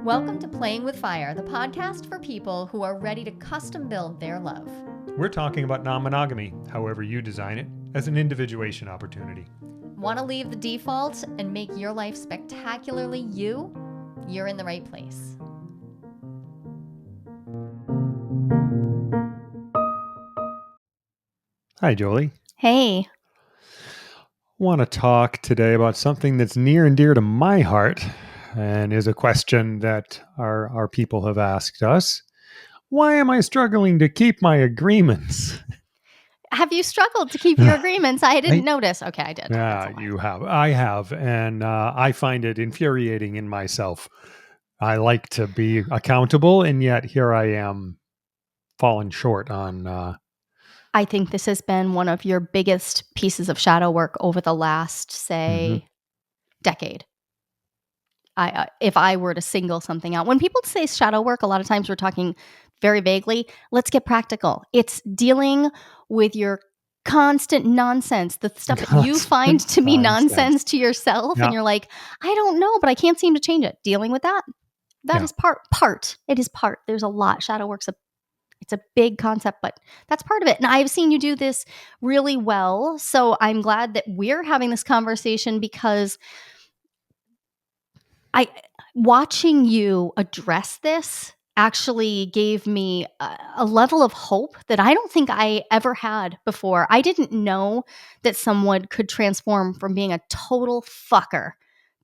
Welcome to Playing with Fire, the podcast for people who are ready to custom build their love. We're talking about non-monogamy, however you design it, as an individuation opportunity. Want to leave the default and make your life spectacularly you? You're in the right place. Hi, Jolie. Hey. Want to talk today about something that's near and dear to my heart and is a question that our people have asked us. Why am I struggling to keep my agreements? Have you struggled to keep your agreements? I didn't notice. Okay, I did. Yeah, you have. I have. And I find it infuriating in myself. I like to be accountable, and yet here I am falling short on... I think this has been one of your biggest pieces of shadow work over the last, say, decade. If I were to single something out, when people say shadow work, a lot of times we're talking very vaguely. Let's get practical. It's dealing with your constant nonsense, the stuff that you find to be nonsense to yourself, and you're like, I don't know, but I can't seem to change it. Dealing with that, is part. It is part. There's a lot. Shadow work's it's a big concept, but that's part of it. And I've seen you do this really well. So I'm glad that we're having this conversation because watching you address this actually gave me a level of hope that I don't think I ever had before. I didn't know that someone could transform from being a total fucker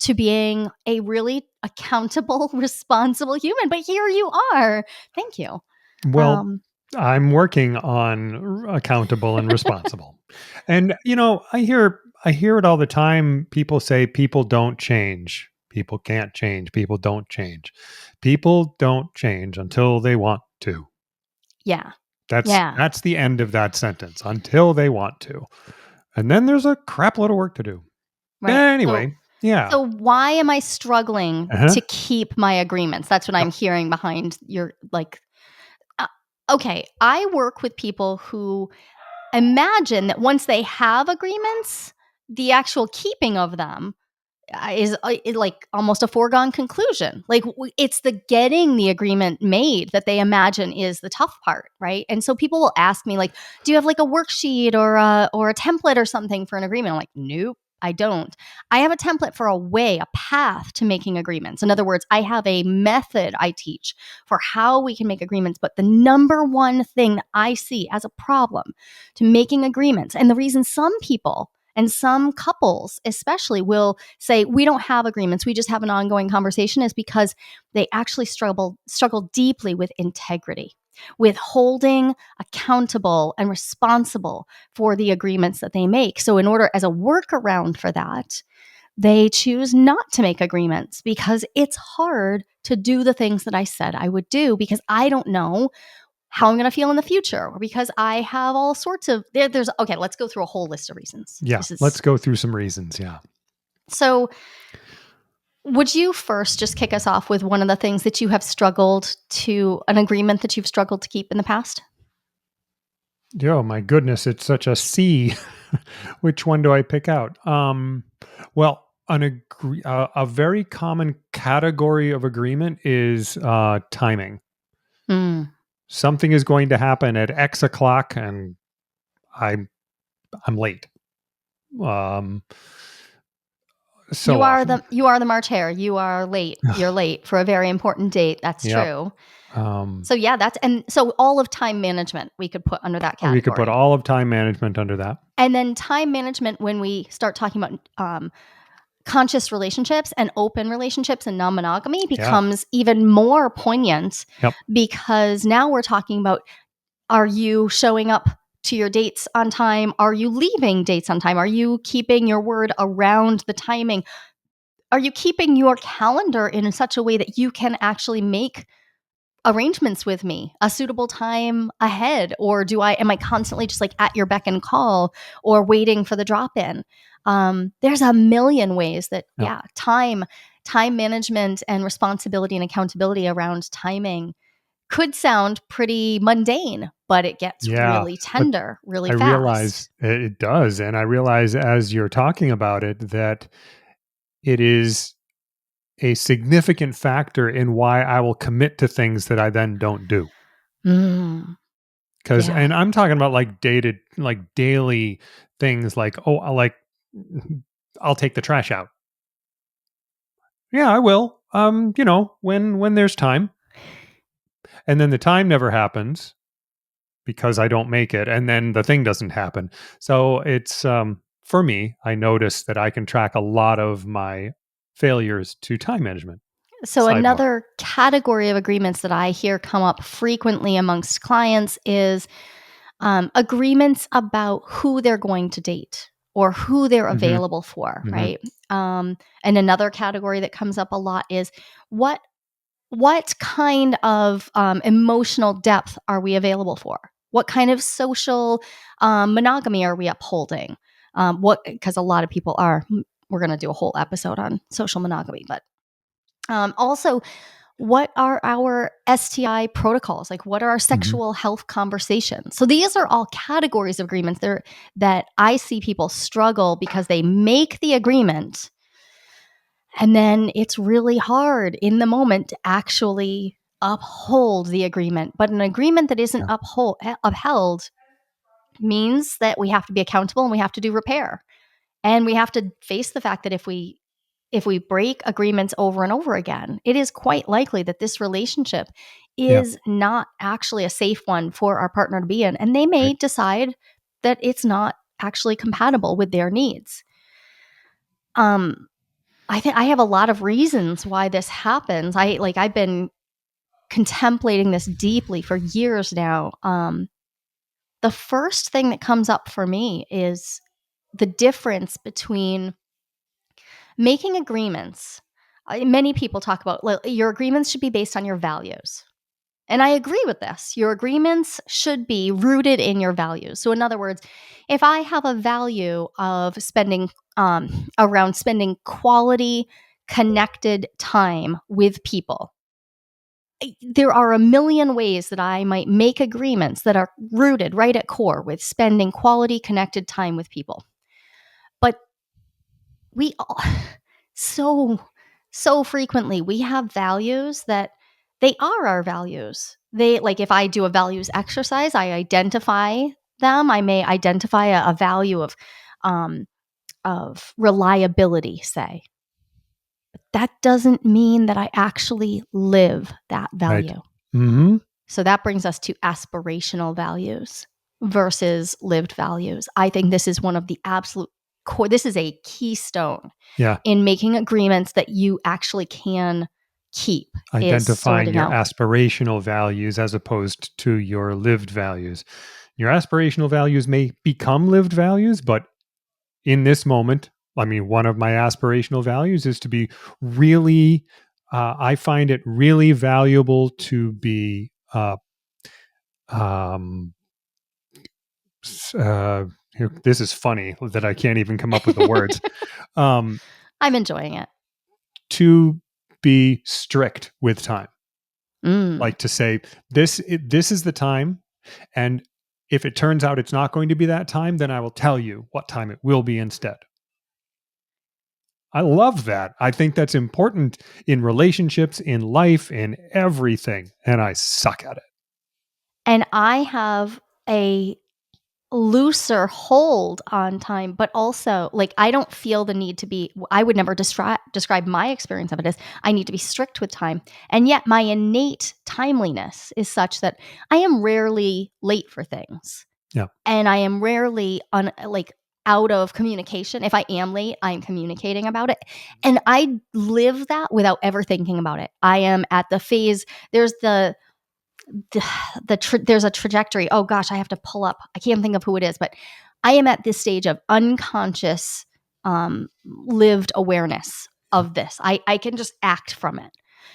to being a really accountable, responsible human. But here you are. Thank you. Well, I'm working on accountable and responsible. And, I hear it all the time. People say people don't change. People can't change. People don't change. People don't change until they want to. Yeah. That's the end of that sentence, until they want to. And then there's a crap load of work to do. Right. Anyway, So why am I struggling to keep my agreements? That's what I'm hearing behind your, okay, I work with people who imagine that once they have agreements, the actual keeping of them is like almost a foregone conclusion. Like it's the getting the agreement made that they imagine is the tough part, right? And so people will ask me, like, do you have like a worksheet or a template or something for an agreement? I'm like, nope, I don't. I have a template for a path to making agreements. In other words, I have a method I teach for how we can make agreements. But the number one thing that I see as a problem to making agreements, and the reason some people and some couples especially will say, we don't have agreements, we just have an ongoing conversation, is because they actually struggle deeply with integrity, with holding accountable and responsible for the agreements that they make. So in order, as a workaround for that, they choose not to make agreements because it's hard to do the things that I said I would do because I don't know how I'm going to feel in the future, or because I have all sorts of, okay, let's go through a whole list of reasons. Yeah, let's go through some reasons, yeah. So would you first just kick us off with one of the things that you have struggled to, an agreement that you've struggled to keep in the past? Oh my goodness, it's such a sea. Which one do I pick out? Well, a very common category of agreement is timing. Something is going to happen at X o'clock, and I'm late. So you are the March hare. You are late. You're late for a very important date. That's true. So all of time management we could put under that category. We could put all of time management under that. And then time management, when we start talking about conscious relationships and open relationships and non-monogamy, becomes even more poignant because now we're talking about, are you showing up to your dates on time? Are you leaving dates on time? Are you keeping your word around the timing? Are you keeping your calendar in such a way that you can actually make arrangements with me a suitable time ahead? Or am I constantly just like at your beck and call or waiting for the drop in? There's a million ways that, time management and responsibility and accountability around timing could sound pretty mundane, but it gets really tender, really fast. I realize it does. And I realize as you're talking about it, that it is a significant factor in why I will commit to things that I then don't do. Mm, Cause, yeah. and I'm talking about like daily things like, oh, I'll take the trash out. Yeah, I will. When there's time, and then the time never happens because I don't make it, and then the thing doesn't happen. So it's for me, I notice that I can track a lot of my failures to time management. So, Sidebar. another category of agreements that I hear come up frequently amongst clients is agreements about who they're going to date or who they're Hmm. available for, Hmm. right? And another category that comes up a lot is what what kind of emotional depth are we available for? What kind of social monogamy are we upholding? What because a lot of people are. We're going to do a whole episode on social monogamy, but also what are our STI protocols? Like, what are our Hmm. sexual health conversations? So these are all categories of agreements there that I see people struggle because they make the agreement and then it's really hard in the moment to actually uphold the agreement. But an agreement that isn't Yeah. upheld means that we have to be accountable and we have to do repair. And we have to face the fact that if we break agreements over and over again, it is quite likely that this relationship Yeah. is not actually a safe one for our partner to be in. And they may Right. decide that it's not actually compatible with their needs. Um, I think I have a lot of reasons why this happens. I've been contemplating this deeply for years now. The first thing that comes up for me is the difference between making agreements. Many people talk about your agreements should be based on your values. And I agree with this. Your agreements should be rooted in your values. So, in other words, if I have a value of around spending quality, connected time with people, there are a million ways that I might make agreements that are rooted right at core with spending quality, connected time with people. But we all so so frequently we have values that they are our values. They like if I do a values exercise, I identify them. I may identify a value um, of reliability, say. That doesn't mean that I actually live that Right. value. Hmm. So that brings us to aspirational values versus lived values. I think this is one of the absolute core. This is a keystone Yeah. in making agreements that you actually can keep is Identifying sorting your out. aspirational values as opposed to your lived values. Your aspirational values may become lived values, but in this moment, I mean, one of my aspirational values is to be really, I find it really valuable to be, um, this is funny that I can't even come up with the words, um, I'm enjoying it. to be strict with time. Mm. Like to say, this is the time. And if it turns out it's not going to be that time, then I will tell you what time it will be instead. I love that. I think that's important in relationships, in life, in everything. And I suck at it. And I have a looser hold on time, but also like I don't feel the need to be. I would never describe my experience of it as I need to be strict with time. And yet my innate timeliness is such that I am rarely late for things. Yeah. And I am rarely out of communication. If I am late, I'm communicating about it. And I live that without ever thinking about it. I am at the phase, there's there's a trajectory. Oh gosh, I have to pull up. I can't think of who it is, but I am at this stage of unconscious, lived awareness Yeah. of this. I can just act from it.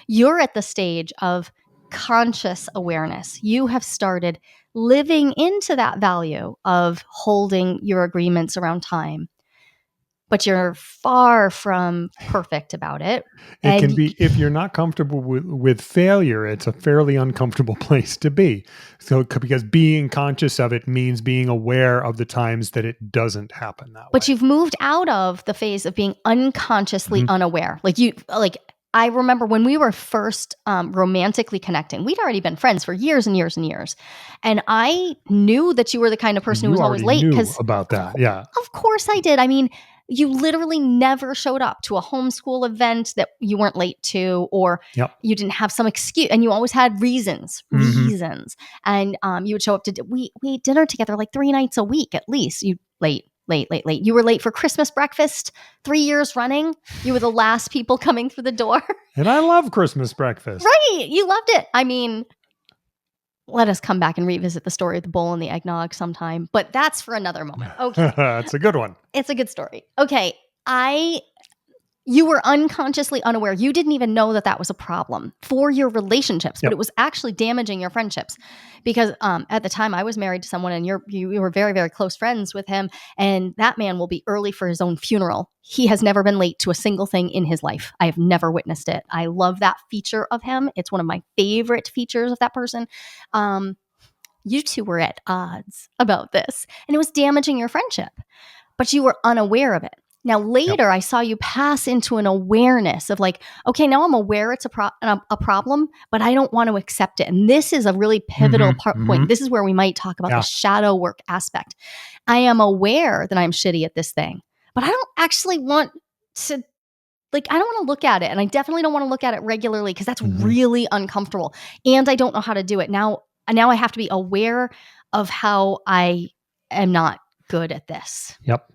You're at the stage of conscious awareness. You have started living into that value of holding your agreements around time, but you're far from perfect about it. It can And be, if you're not comfortable with failure, it's a fairly uncomfortable place to be. So, because being conscious of it means being aware of the times that it doesn't happen that way. but you've moved out of the phase of being unconsciously Mhm. unaware. Like I remember when we were first romantically connecting, we'd already been friends for years and years and years. And I knew that you were the kind of person who You was always already late knew because, about that. Yeah. of course, I did. I mean, you literally never showed up to a homeschool event that you weren't late to, or Yep. you didn't have some excuse, and you always had reasons, Mhm. reasons. And you would show up to we ate dinner together like 3 nights a week at least. You late, late, late, late. You were late for Christmas breakfast 3 years running. You were the last people coming through the door. And I love Christmas breakfast. Right. You loved it. I mean, let us come back and revisit the story of the bowl and the eggnog sometime, but that's for another moment. Okay. That's a good one. It's a good story. Okay. You were unconsciously unaware. You didn't even know that that was a problem for your relationships, but Yep. it was actually damaging your friendships because at the time I was married to someone and you were very, very close friends with him. And that man will be early for his own funeral. He has never been late to a single thing in his life. I have never witnessed it. I love that feature of him. It's one of my favorite features of that person. You two were at odds about this and it was damaging your friendship, but you were unaware of it. Now, Yep. later, I saw you pass into an awareness of like, okay, now I'm aware it's a problem, but I don't want to accept it. And this is a really pivotal Mhm. point. Mhm. This is where we might talk about the Yeah. shadow work aspect. I am aware that I'm shitty at this thing, but I don't actually want to. Like, I don't want to look at it. And I definitely don't want to look at it regularly because that's Mhm. really uncomfortable. And I don't know how to do it. Now I have to be aware of how I am not good at this. Yep.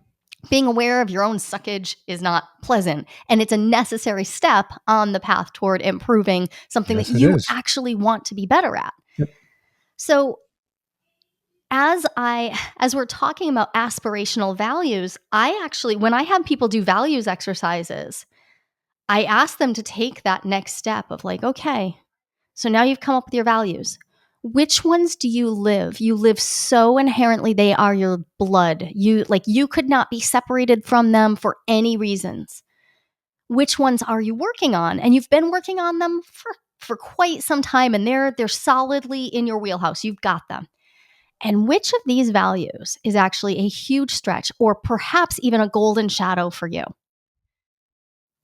Being aware of your own suckage is not pleasant, and it's a necessary step on the path toward improving something that Yes, it you is. actually want to be better at. Yep. So, as we're talking about aspirational values, I actually when I have people do values exercises, I ask them to take that next step of like, okay, so now you've come up with your values. Which ones do you live? You live so inherently, they are your blood. You could not be separated from them for any reasons. Which ones are you working on? And you've been working on them for quite some time and they're solidly in your wheelhouse. You've got them. And which of these values is actually a huge stretch or perhaps even a golden shadow for you?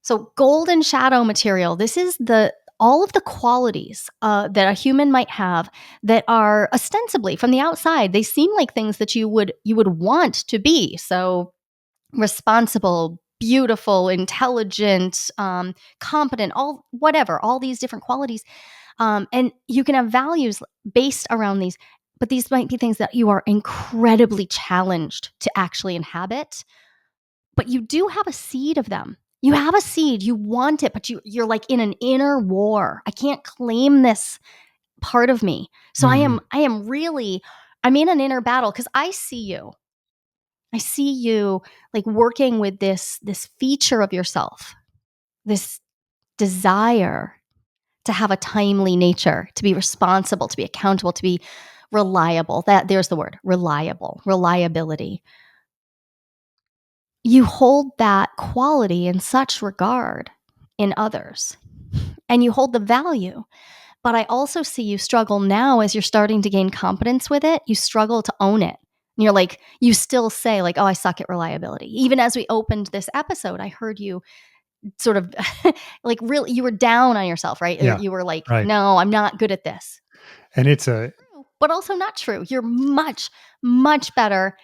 So, golden shadow material, this is all of the qualities that a human might have that are ostensibly from the outside, they seem like things that you would want to be. So, responsible, beautiful, intelligent, competent, all these different qualities, and you can have values based around these. But these might be things that you are incredibly challenged to actually inhabit, but you do have a seed of them. You have a seed, you want it, but you're like in an inner war. I can't claim this part of me. So Mhm. I'm in an inner battle because I see you. I see you like working with this feature of yourself, this desire to have a timely nature, to be responsible, to be accountable, to be reliable. There's the word, reliable, reliability. You hold that quality in such regard in others and you hold the value. But I also see you struggle now as you're starting to gain confidence with it. You struggle to own it. And you're like, you still say, like, oh, I suck at reliability. Even as we opened this episode, I heard you sort of like really, you were down on yourself, right? Or Yeah. you were like, Right. no, I'm not good at this. And it's a True, but also not true. You're much, much better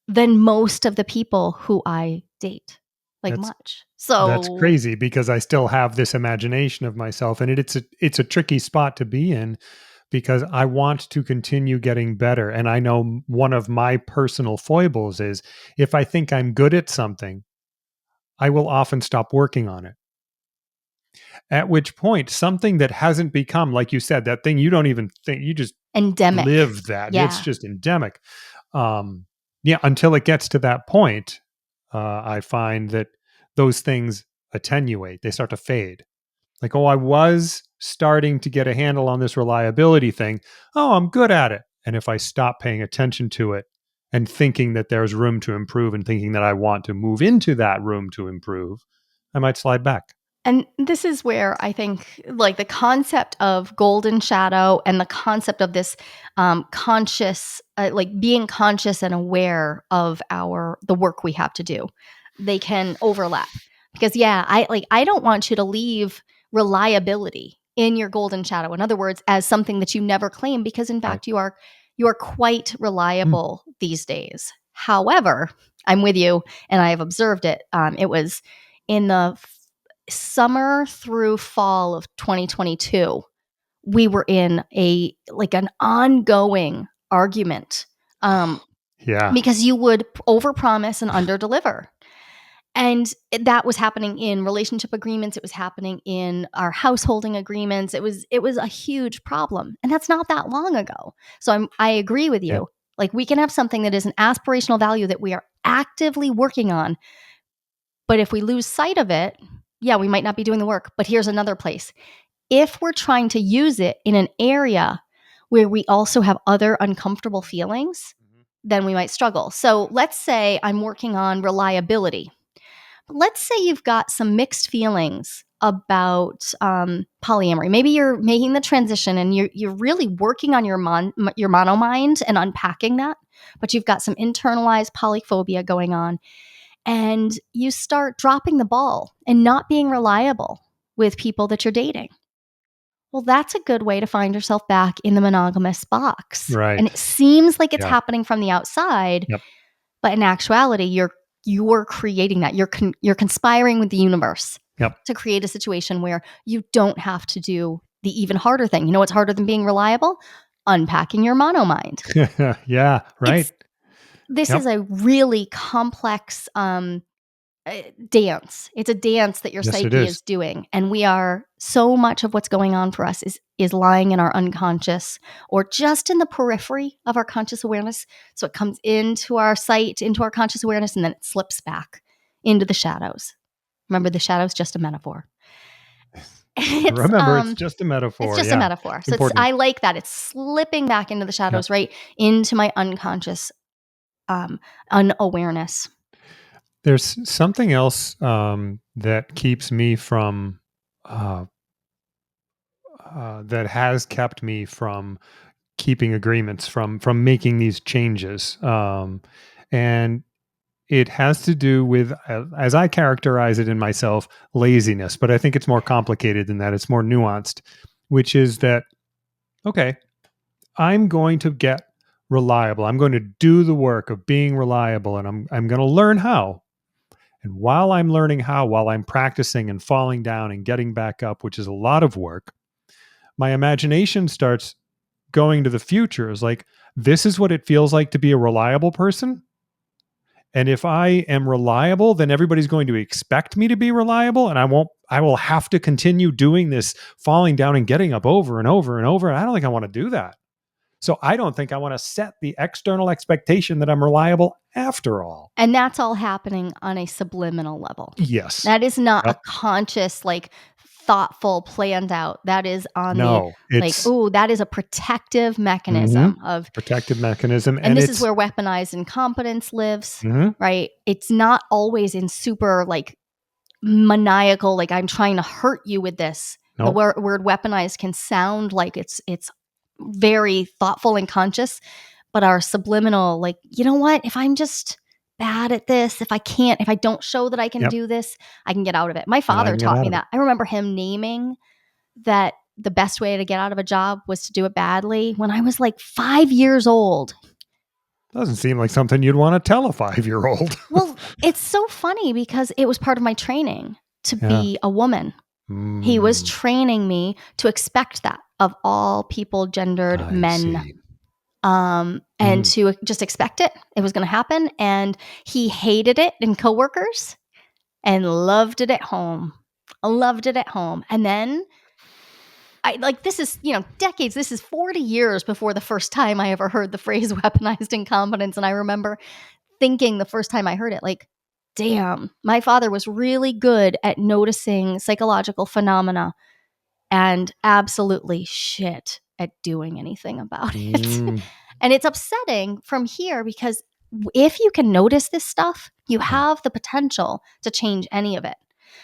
than most of the people who I date. Like that's much. that's So, crazy because I still have this imagination of myself, and it's a tricky spot to be in because I want to continue getting better. And I know one of my personal foibles is if I think I'm good at something, I will often stop working on it. At which point, something that hasn't become, like you said, that thing you don't even think, you just endemic. live that. It's Yeah. just endemic. Um, yeah, until it gets to that point, I find that those things attenuate, they start to fade. Like, oh, I was starting to get a handle on this reliability thing. Oh, I'm good at it. And if I stop paying attention to it and thinking that there's room to improve and thinking that I want to move into that room to improve, I might slide back. And this is where I think, like, the concept of golden shadow and the concept of this conscious, like being conscious and aware of the work we have to do, they can overlap. Because yeah, I don't want you to leave reliability in your golden shadow. In other words, as something that you never claim, because in Right. fact you are quite reliable these days. However, I'm with you, and I have observed it. It was in the summer through fall of 2022. We were in an ongoing argument, Yeah. because you would overpromise and underdeliver. And that was happening in relationship agreements. It was happening in our householding agreements. It was a huge problem, and that's not that long ago. So I agree with Yeah. you. Like, we can have something that is an aspirational value that we are actively working on, but if we lose sight of it, yeah, we might not be doing the work. But here's another place. If we're trying to use it in an area where we also have other uncomfortable feelings, then we might struggle. So let's say I'm working on reliability. Let's say you've got some mixed feelings about polyamory. Maybe you're making the transition and you're really working on your mono mind and unpacking that, but you've got some internalized polyphobia going on, and you start dropping the ball and not being reliable with people that you're dating. Well, that's a good way to find yourself back in the monogamous box. And Right. it seems like it's Yeah. happening from the outside, Yep. but in actuality, you're creating that. You're conspiring with the universe Yep. to create a situation where you don't have to do the even harder thing. You know what's harder than being reliable? Unpacking your mono mind. Yeah. Right. This is Yep. a really complex dance. It's a dance that your Yes, it psyche is. is doing, and we are so much of what's going on for us is lying in our unconscious or just in the periphery of our conscious awareness. So it comes into our sight, into our conscious awareness, and then it slips back into the shadows. Remember, the shadows just a metaphor. It's Remember, it's just a it's metaphor. just a Yeah. metaphor. So Important. I like that it's slipping back into the Yep. shadows, right into my unconscious unawareness. There's something else that keeps me from, uh, that has kept me from keeping agreements, from making these changes, and it has to do with, as I characterize it in myself, laziness. But I think it's more complicated than that. It's more nuanced, which is that, okay, I'm going to get reliable. I'm going to do the work of being reliable, and I'm going to learn how. And while I'm learning how, while I'm practicing and falling down and getting back up, which is a lot of work, my imagination starts going to the future. Is like, this is what it feels like to be a reliable person. And if I am reliable, then everybody's going to expect me to be reliable. And I will have to continue doing this, falling down and getting up over and over and over. And I don't think I want to do that. So I don't think I want to set the external expectation that I'm reliable after all. And that's all happening on a subliminal level. Yes. That is not a Yep. conscious, like, thoughtful, planned out. That is on the, No, like, it's oh, that is a protective mechanism of, protective mechanism, and and this is it's where weaponized incompetence lives, mhm, right? It's not always in super, like, maniacal, like, I'm trying to hurt you with this. The nope, word weaponized can sound like it's very thoughtful and conscious, but our subliminal, like, you know what? If I'm just bad at this, if I don't show that I can yep, do this, I can get out of it. My and I father can get taught out me of it. that. I remember him naming that the best way to get out of a job was to do it badly when I was like 5 years old. Doesn't seem like something you'd want to tell a 5-year-old. Well, it's so funny because it was part of my training to Yeah. be a woman. He was Mm, training me to expect that of all people, gendered I men, see. and Mm, to just expect it. It was going to happen. And he hated it in coworkers and loved it at home. Loved it at home. And then I like, this is, decades. This is 40 years before the first time I ever heard the phrase weaponized incompetence. And I remember thinking the first time I heard it, like, damn, my father was really good at noticing psychological phenomena and absolutely shit at doing anything about it. mm, And it's upsetting from here because if you can notice this stuff, you yeah. have the potential to change any of it.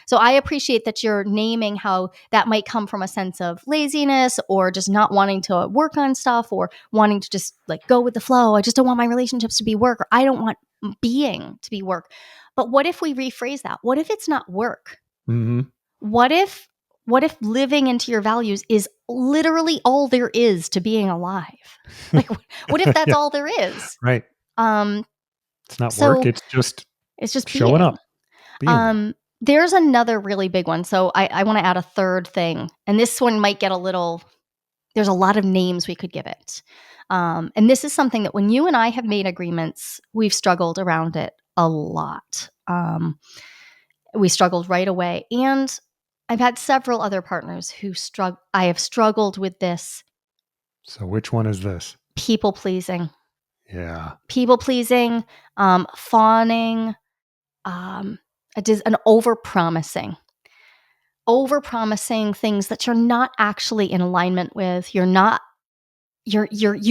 So I appreciate that you're naming how that might come from a sense of laziness or just not wanting to work on stuff or wanting to just, like, go with the flow. I just don't want my relationships to be work, or I don't want being to be work. But what if we rephrase that? What if it's not work? Mhm. What if What if living into your values is literally all there is to being alive? Like, what if that's Yeah, all there is? right. Um, It's not work, so it's just it's just showing being. up, being there. There's another really big one. So I want to add a third thing, and this one might get a little. There's a lot of names we could give it, and this is something that when you and I have made agreements, we've struggled around it a lot. We struggled right away, and I've had several other partners who I have struggled with this So which one is this? people pleasing, Yeah. fawning, an over promising things that you're not actually in alignment with. You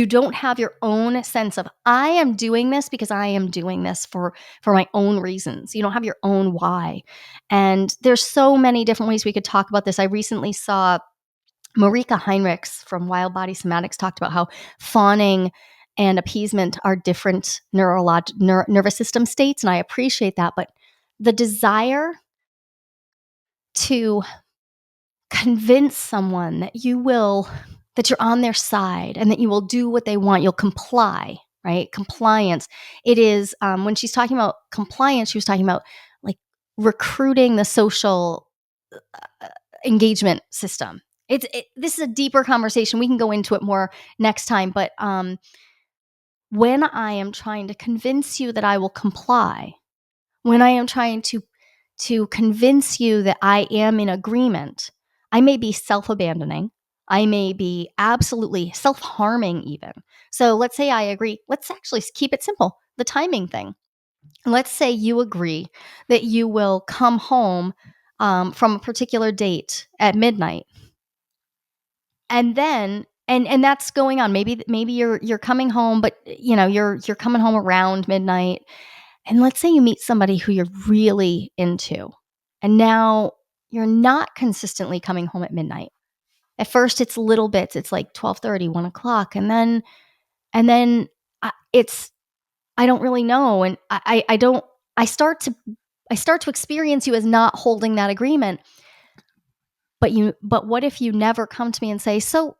don't have your own sense of, I am doing this because I am doing this for my own reasons. You don't have your own why. And there's so many different ways we could talk about this. I recently saw Marika Heinrichs from Wild Body Somatics talked about how fawning and appeasement are different nervous system states, and I appreciate that. But the desire to convince someone that that you're on their side and that you will do what they want, you'll comply, right? Compliance. It is, when she's talking about compliance, she was talking about like recruiting the social engagement system. This is a deeper conversation. We can go into it more next time. But when I am trying to convince you that I will comply, when I am trying to convince you that I am in agreement, I may be self-abandoning. I may be absolutely self-harming even. So let's say I agree. Let's actually keep it simple. The timing thing. Let's say you agree that you will come home from a particular date at midnight, and then and that's going on. Maybe you're coming home, but you're coming home around midnight. And let's say you meet somebody who you're really into, and now you're not consistently coming home at midnight. At first, it's little bits. It's like 12:30, 1 o'clock, and then it's I don't really know, and I don't. I start to experience you as not holding that agreement. But what if you never come to me and say, so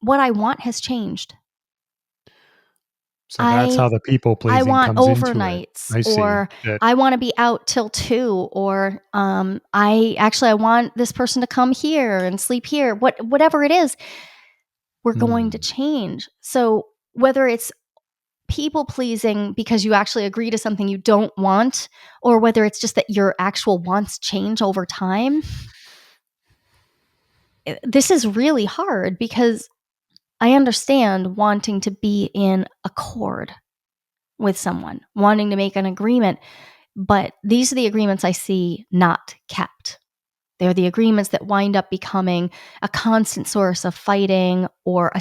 what I want has changed. So that's I how the people I pleasing want comes into it. overnights, I see or that. I want to be out till 2, or I want this person to come here and sleep here. Whatever it is, we're going to Hmm. change. So whether it's people pleasing because you actually agree to something you don't want, or whether it's just that your actual wants change over time, this is really hard because I understand wanting to be in accord with someone, wanting to make an agreement. But these are the agreements I see not kept. They're the agreements that wind up becoming a constant source of fighting, or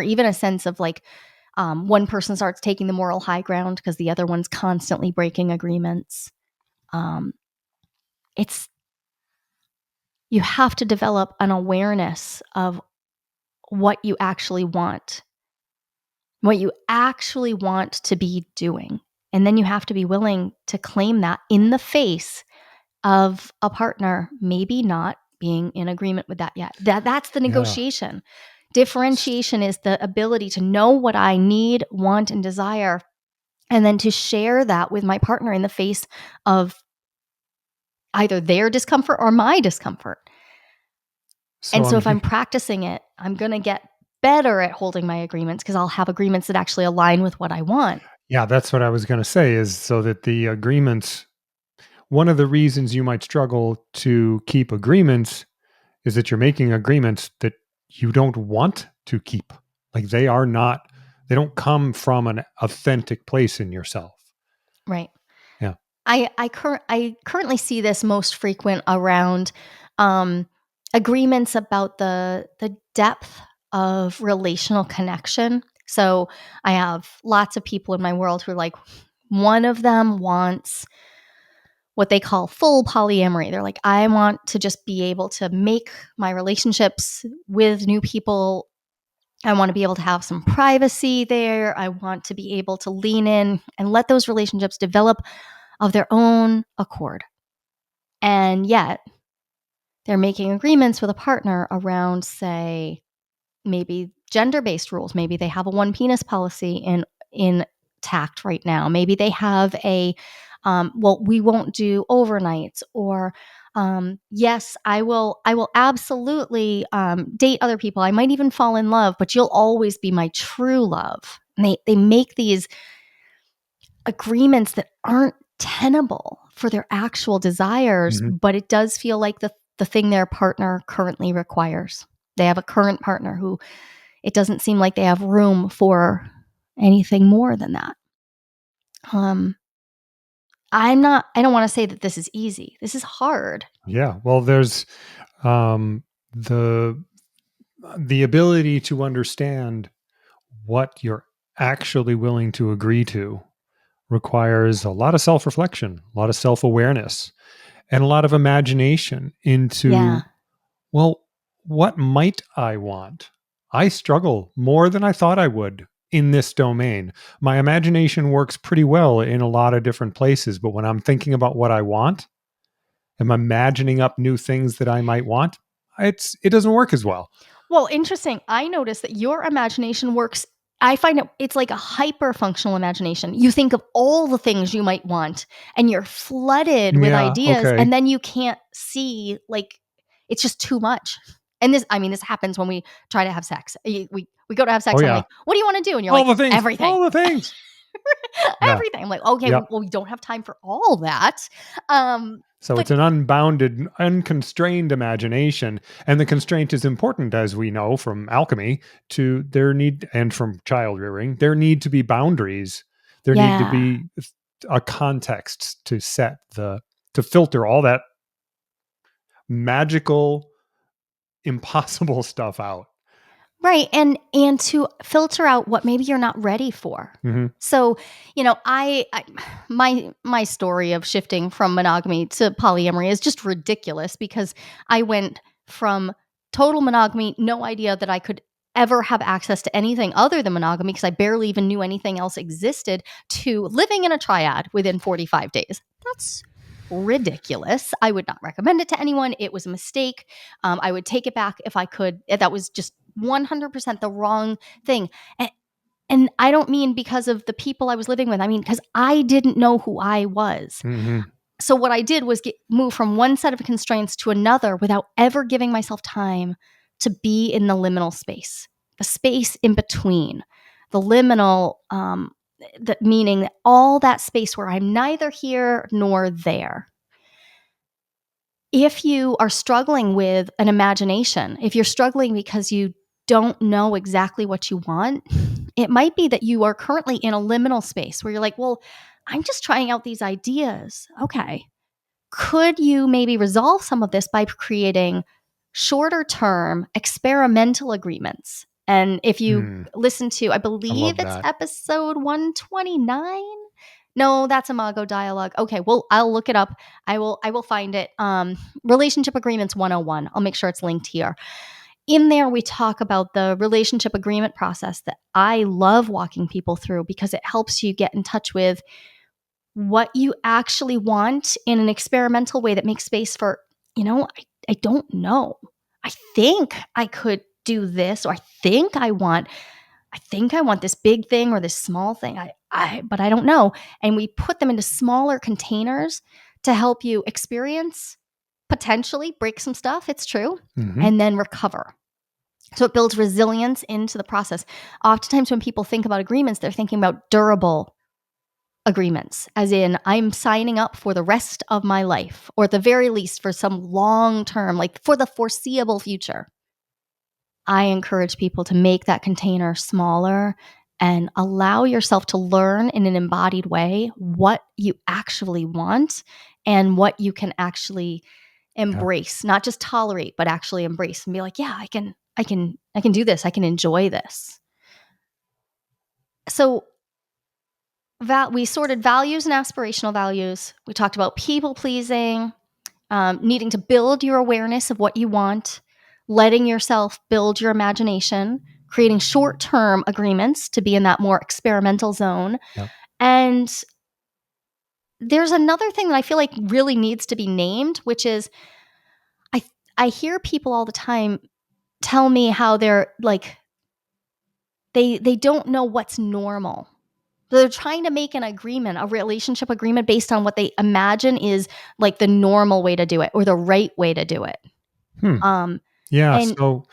even a sense of like, one person starts taking the moral high ground because the other one's constantly breaking agreements. Um, it's You have to develop an awareness of what you actually want, what you actually want to be doing. And then you have to be willing to claim that in the face of a partner maybe not being in agreement with that yet. That's the Yeah. negotiation. Differentiation is the ability to know what I need, want, and desire, and then to share that with my partner in the face of either their discomfort or my discomfort. So And so I'm if I'm practicing it, I'm going to get better at holding my agreements because I'll have agreements that actually align with what I want. yeah, that's what I was going to say is so that the agreements, one of the reasons you might struggle to keep agreements is that you're making agreements that you don't want to keep. Like they don't come from an authentic place in yourself. Right. Yeah. I currently see this most frequent around um, agreements about the depth of relational connection. So I have lots of people in my world who are like, one of them wants what they call full polyamory. They're like, I want to just be able to make my relationships with new people. I want to be able to have some privacy there. I want to be able to lean in and let those relationships develop of their own accord. And yet, They're making agreements with a partner around, say, maybe gender-based rules. Maybe they have a one penis policy in tact right now. Maybe they have a well, we won't do overnights, or yes, I will absolutely date other people. I might even fall in love, but you'll always be my true love. And they make these agreements that aren't tenable for their actual desires, Mhm. but it does feel like the thing their partner currently requires. They have a current partner who it doesn't seem like they have room for anything more than that. Um, I don't want to say that this is easy. This is hard. Yeah. Well, there's um, the ability to understand what you're actually willing to agree to requires a lot of self-reflection, a lot of self-awareness, and a lot of imagination into, Yeah. well, what might I want? I struggle more than I thought I would in this domain. My imagination works pretty well in a lot of different places, but when I'm thinking about what I want, I'm imagining up new things that I might want, it doesn't work as well. Well, interesting. I noticed that your imagination works. I find it's like a hyper functional imagination. You think of all the things you might want and you're flooded with Yeah, ideas, okay. and then you can't see, like, it's just too much. And this, I mean, this happens when we try to have sex. We go to have Oh, sex. I'm yeah. like, what do you want to do? And you're All like, the things, everything. all the things. Yeah. Everything. I'm like, okay, Yep. well, we don't have time for all that. Um, So but it's an unbounded, unconstrained imagination. And the constraint is important, as we know from alchemy, to their need, and from child rearing, there need to be boundaries. There need to yeah. be a context to to filter all that magical, impossible stuff out. Right, and to filter out what maybe you're not ready for. Hmm. So, I my story of shifting from monogamy to polyamory is just ridiculous, because I went from total monogamy, no idea that I could ever have access to anything other than monogamy because I barely even knew anything else existed, to living in a triad within 45 days. That's ridiculous. I would not recommend it to anyone. It was a mistake. I would take it back if I could. That was just 100% the wrong thing. And I don't mean because of the people I was living with. I mean, because I didn't know who I was. Hmm. So what I did was move from one set of constraints to another without ever giving myself time to be in the liminal space, the space in between, the liminal, meaning that all that space where I'm neither here nor there. If you are struggling with an imagination, if you're struggling because you don't know exactly what you want, it might be that you are currently in a liminal space where you're like, well, I'm just trying out these ideas. Okay. Could you maybe resolve some of this by creating shorter term experimental agreements? And if you Mm, listen to, I I believe love it's that. episode 129. No, that's Imago dialogue. Okay, well, I'll look it up. I will find it. Relationship Agreements 101. I'll make sure it's linked here. In there, we talk about the relationship agreement process that I love walking people through, because it helps you get in touch with what you actually want in an experimental way that makes space for, I don't know. I think I could do this, or I think I want this big thing or this small thing. But I don't know. And we put them into smaller containers to help you experience, potentially break some stuff. It's true. Hmm. And then recover. So it builds resilience into the process. Oftentimes, when people think about agreements, they're thinking about durable agreements, as in, I'm signing up for the rest of my life, or at the very least for some long term, like for the foreseeable future. I encourage people to make that container smaller and allow yourself to learn in an embodied way what you actually want and what you can actually Yeah. embrace, not just tolerate, but actually embrace and be like, yeah, I can do this. I can enjoy this. So we sorted values and aspirational values. We talked about people pleasing, needing to build your awareness of what you want, letting yourself build your imagination, creating short term agreements to be in that more experimental zone. Yeah. And there's another thing that I feel like really needs to be named, which is I hear people all the time tell me how they're like they don't know what's normal. They're trying to make an agreement, a relationship agreement based on what they imagine is like the normal way to do it or the right way to do it. Hmm. Um, Yeah. and So,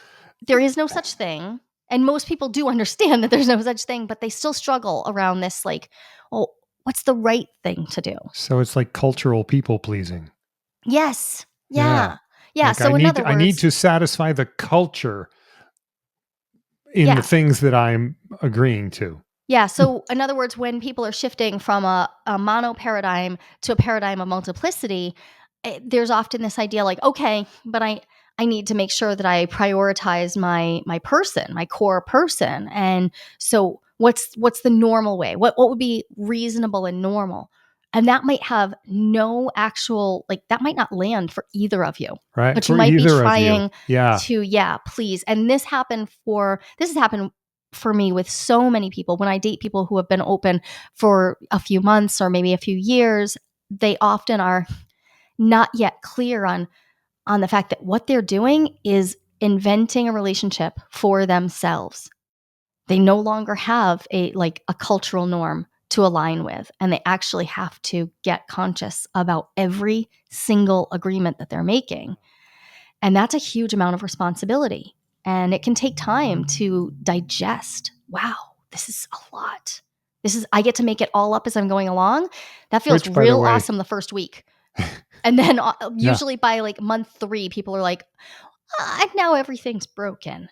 there is no such thing. And most people do understand that there's no such thing, but they still struggle around this like, well, what's the right thing to do? so it's like cultural people pleasing. Yes. Yeah. Yeah. Yeah. Like So in other I need words, to satisfy the culture in the yeah. things that I'm agreeing to. Yeah. So, in other words, when people are shifting from a mono paradigm to a paradigm of multiplicity, there's often this idea like, okay, but I need to make sure that I prioritize my person, my core person. And so, what's the normal way? What would be reasonable and normal? And that might have no actual like that might not land for either of you, Right? but you For might be either of you. trying Yeah. to yeah, please. And this has happened for me with so many people. When I date people who have been open for a few months or maybe a few years, they often are not yet clear on the fact that what they're doing is inventing a relationship for themselves. They no longer have a cultural norm to align with, and they actually have to get conscious about every single agreement that they're making, and that's a huge amount of responsibility. And it can take time to digest. Wow, this is a lot. I get to make it all up as I'm going along. That feels Which, by the real way, awesome the first week. And then yeah, usually by like month 3, people are like, now everything's broken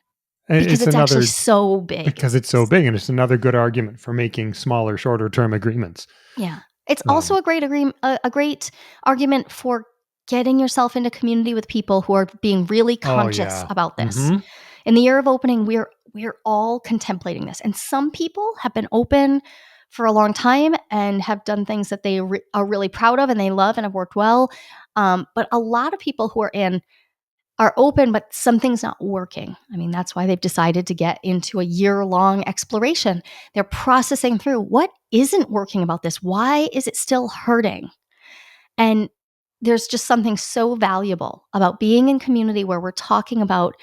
because it's it's actually another so big. because it's so big, and it's another good argument for making smaller, shorter term agreements. Yeah. It's also Um, a great argument for getting yourself into community with people who are being really oh conscious yeah. about this. Mhm. In the year of opening, we're all contemplating this. And some people have been open for a long time and have done things that they are really proud of and they love and have worked well. But a lot of people who are open, but something's not working. I mean, that's why they've decided to get into a year-long exploration. They're processing through what isn't working about this. Why is it still hurting? And there's just something so valuable about being in community where we're talking about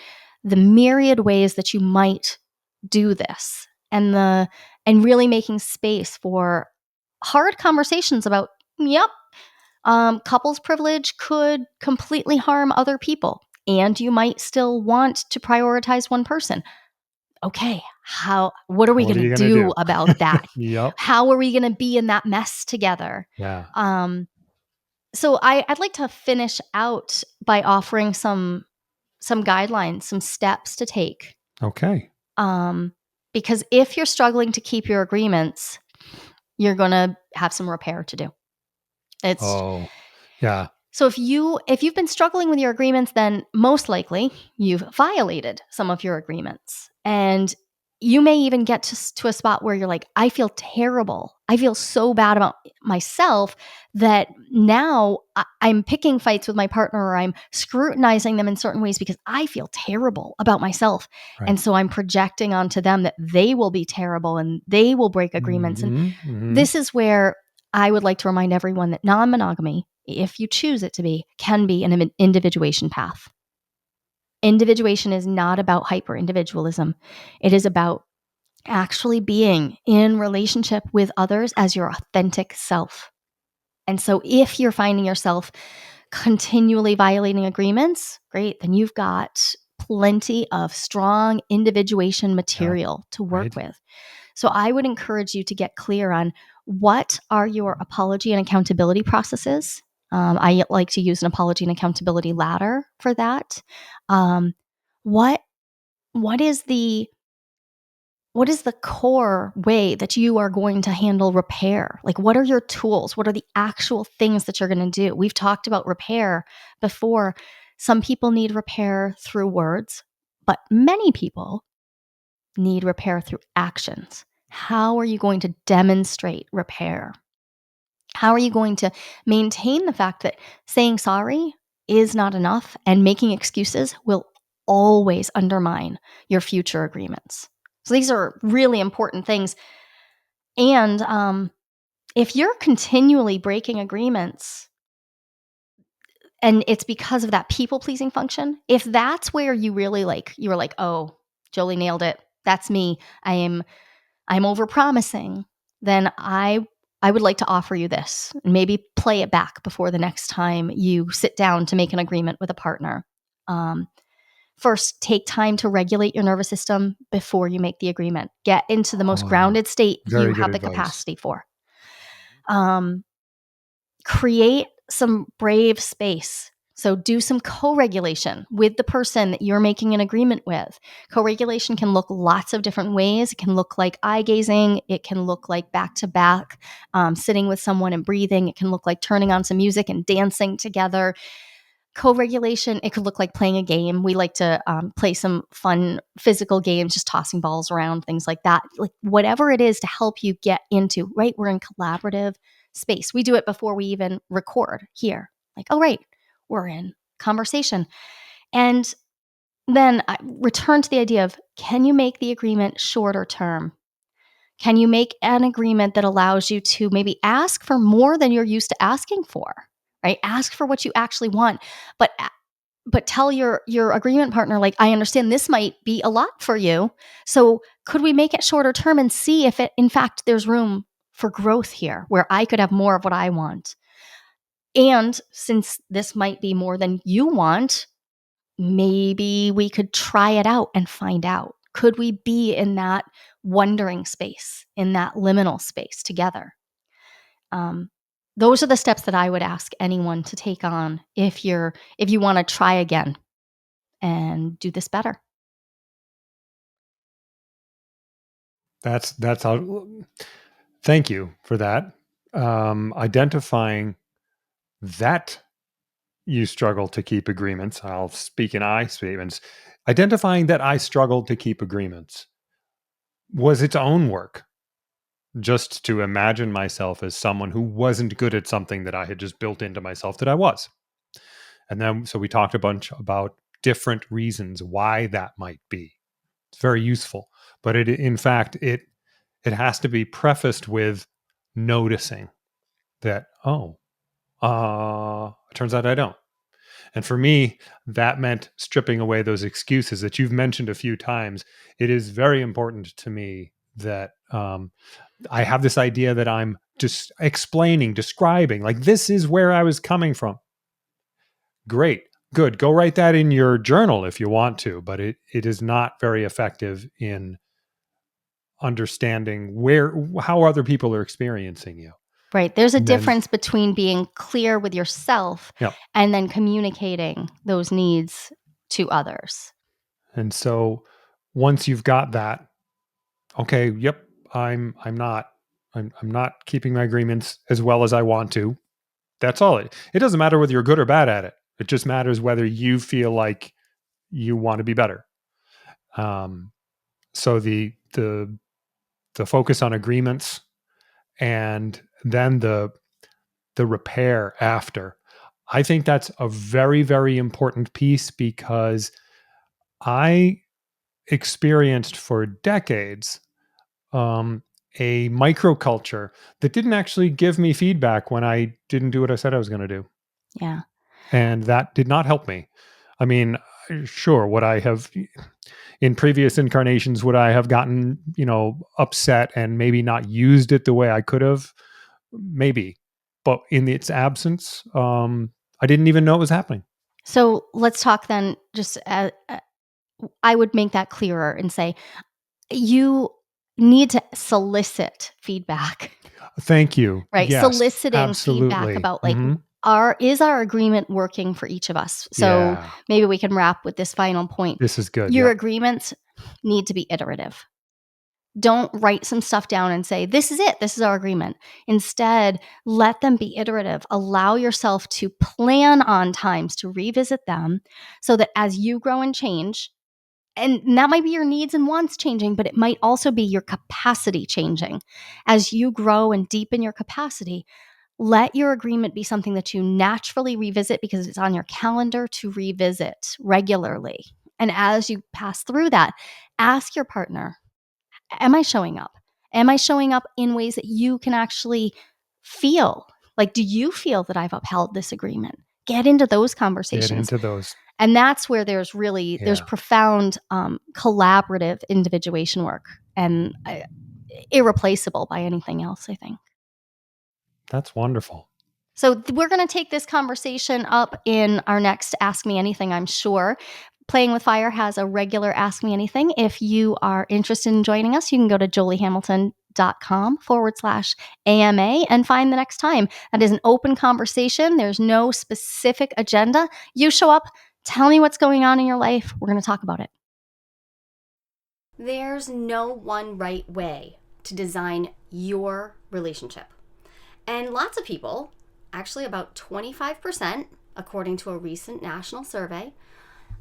the myriad ways that you might do this and really making space for hard conversations about, yep, couples privilege could completely harm other people, and you might still want to prioritize one person. Okay, what are we What going are to you gonna do do? about that? Yep. How are we going to be in that mess together? Yeah. Um, so I'd like to finish out by offering some guidelines, some steps to take. Okay. Um, because if you're struggling to keep your agreements, you're going to have some repair to do. It's Oh, yeah. So if you've been struggling with your agreements, then most likely you've violated some of your agreements. And you may even get to a spot where you're like, I feel terrible. I feel so bad about myself that now I'm picking fights with my partner or I'm scrutinizing them in certain ways because I feel terrible about myself. Right. And so I'm projecting onto them that they will be terrible and they will break agreements. And Mhm. Mhm. this is where I would like to remind everyone that non monogamy, if you choose it to be, can be an individuation path. Individuation is not about hyper individualism, it is about actually being in relationship with others as your authentic self. And so if you're finding yourself continually violating agreements, great, then you've got plenty of strong individuation Yeah. material to work Right. with. So I would encourage you to get clear on what are your apology and accountability processes. I like to use an apology and accountability ladder for that. Um, what what is the core way that you are going to handle repair? Like, what are your tools? What are the actual things that you're going to do? We've talked about repair before. Some people need repair through words, but many people need repair through actions. How are you going to demonstrate repair? How are you going to maintain the fact that saying sorry is not enough and making excuses will always undermine your future agreements? So these are really important things. And if you're continually breaking agreements, and it's because of that people pleasing function. If that's where you really like, you were like, oh, Jolie nailed it. That's me. I'm over promising. Then I would like to offer you this, and maybe play it back before the next time you sit down to make an agreement with a partner. Um, First, take time to regulate your nervous system before you make the agreement. Get into the most Oh, grounded state you very good have the advice. capacity for. Um, Create some brave space. So do some co-regulation with the person that you're making an agreement with. Co-regulation can look lots of different ways. It can look like eye gazing. It can look like back to back, sitting with someone and breathing. It can look like turning on some music and dancing together. Co-regulation, it could look like playing a game. We like to play some fun physical games, just tossing balls around, things like that. Like whatever it is to help you get into, right? We're in collaborative space. We do it before we even record here. Like, oh, right, we're in conversation. And then I return to the idea of, can you make the agreement shorter term? Can you make an agreement that allows you to maybe ask for more than you're used to asking for? Right? Ask for what you actually want, but tell your agreement partner, like, I understand this might be a lot for you. So could we make it shorter term and see if it, in fact, there's room for growth here where I could have more of what I want? And since this might be more than you want, maybe we could try it out and find out. Could we be in that wondering space, in that liminal space together? Um, those are the steps that I would ask anyone to take on if you want to try again and do this better. That's how. Thank you for that. Identifying that you struggle to keep agreements. I'll speak in I statements. Identifying that I struggled to keep agreements was its own work. Just to imagine myself as someone who wasn't good at something that I had just built into myself that I was. And then, so we talked a bunch about different reasons why that might be. It's very useful, but in fact, it has to be prefaced with noticing that, oh, it turns out I don't. And for me, that meant stripping away those excuses that you've mentioned a few times. It is very important to me that I have this idea that I'm just explaining, describing, like, this is where I was coming from. Great. Good. Go write that in your journal if you want to, but it is not very effective in understanding how other people are experiencing you. Right. There's a And then, difference between being clear with yourself yeah. and then communicating those needs to others. And so once you've got that, okay, yep, I'm not keeping my agreements as well as I want to. That's all. It doesn't matter whether you're good or bad at it. It just matters whether you feel like you want to be better. So the focus on agreements, and then the repair after. I think that's a very, very important piece, because I experienced for decades a microculture that didn't actually give me feedback when I didn't do what I said I was going to do. Yeah. And that did not help me. I mean, sure, would I have, in previous incarnations, would I have gotten, upset and maybe not used it the way I could have? Maybe. But in its absence, I didn't even know it was happening. So let's talk then. Just I would make that clearer and say you need to solicit feedback. Thank you. Right? Yes, Soliciting feedback absolutely. about, like, Hmm. is our agreement working for each of us? So Yeah, maybe we can wrap with this final point. this is good. Your Yep. agreements need to be iterative. Don't write some stuff down and say, this is it. This is our agreement. Instead, let them be iterative. Allow yourself to plan on times to revisit them so that as you grow and change, and that might be your needs and wants changing, but it might also be your capacity changing. As you grow and deepen your capacity, let your agreement be something that you naturally revisit because it's on your calendar to revisit regularly. And as you pass through that, ask your partner, am I showing up? Am I showing up in ways that you can actually feel? Like, do you feel that I've upheld this agreement? get into those Get conversations. into those. And that's where there's Yeah. profound collaborative individuation work, and irreplaceable by anything else, I think. That's wonderful. So we're going to take this conversation up in our next Ask Me Anything, I'm sure. Playing with Fire has a regular Ask Me Anything. If you are interested in joining us, you can go to juliehamilton.com/AMA and find the next time. That is an open conversation. There's no specific agenda. You show up, tell me what's going on in your life. We're going to talk about it. There's no one right way to design your relationship. And lots of people, actually about 25%, according to a recent national survey,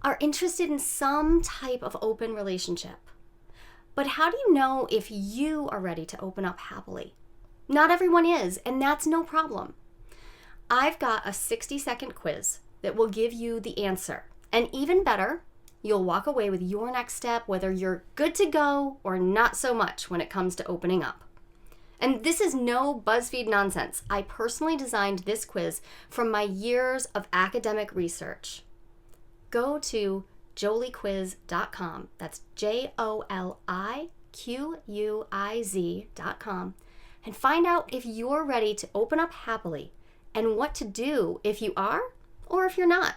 are interested in some type of open relationship. But how do you know if you are ready to open up happily? Not everyone is, and that's no problem. I've got a 60-second quiz that will give you the answer. And even better, you'll walk away with your next step, whether you're good to go or not so much when it comes to opening up. And this is no BuzzFeed nonsense. I personally designed this quiz from my years of academic research. Go to joliequiz.com. That's JOLIQUIZ.com and find out if you're ready to open up happily and what to do if you are or if you're not.